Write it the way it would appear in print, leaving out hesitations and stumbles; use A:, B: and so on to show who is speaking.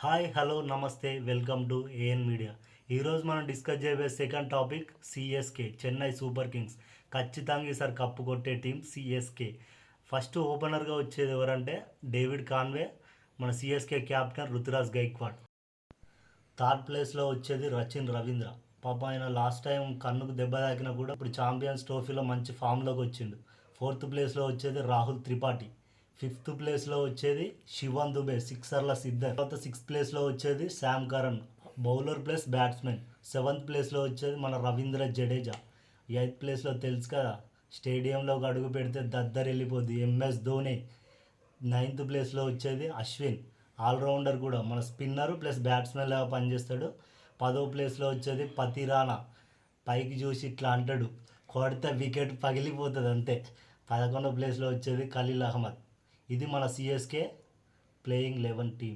A: Hi hello నమస్తే welcome to AN media. ఈరోజు మనం డిస్కస్ చేయబోయే second topic CSK Chennai super Kings. ఖచ్చితంగా ఈసారి కప్పు కొట్టే టీం సిఎస్కే. ఫస్ట్ ఓపెనర్గా వచ్చేది ఎవరంటే డేవిడ్ కాన్వే, మన CSK captain Ruturaj Gaikwad. Third ప్లేస్లో వచ్చేది రచిన్ రవీంద్ర. పాప ఆయన లాస్ట్ టైం కన్నుకు దెబ్బ తాకినా కూడా ఇప్పుడు ఛాంపియన్స్ ట్రోఫీలో మంచి ఫామ్లోకి వచ్చిండు. ఫోర్త్ ప్లేస్లో వచ్చేది రాహుల్ త్రిపాఠి. ఫిఫ్త్ ప్లేస్లో వచ్చేది శివన్ దుబే, సిక్సర్ల సిద్ధర్. తర్వాత సిక్స్త్ ప్లేస్లో వచ్చేది Sam Curran, bowler plus batsmen. Seventh ప్లేస్లో వచ్చేది మన రవీంద్ర జడేజా. ఎయిత్ ప్లేస్లో తెలుసు కదా, స్టేడియంలోకి అడుగు పెడితే దద్దర్ వెళ్ళిపోద్ది, ఎంఎస్ ధోని. నైన్త్ ప్లేస్లో వచ్చేది అశ్విన్, ఆల్రౌండర్ కూడా, మన స్పిన్నర్ ప్లస్ బ్యాట్స్మెన్ లాగా పనిచేస్తాడు. 10వ ప్లేస్లో వచ్చేది పతి రాణా, పైకి చూసి ఇట్లా అంటాడు, కొడితే వికెట్ పగిలిపోతుంది అంతే. 11వ ప్లేస్లో వచ్చేది ఖలీల్ అహ్మద్. ఇది మన సిఎస్కే ప్లేయింగ్ 11 టీం.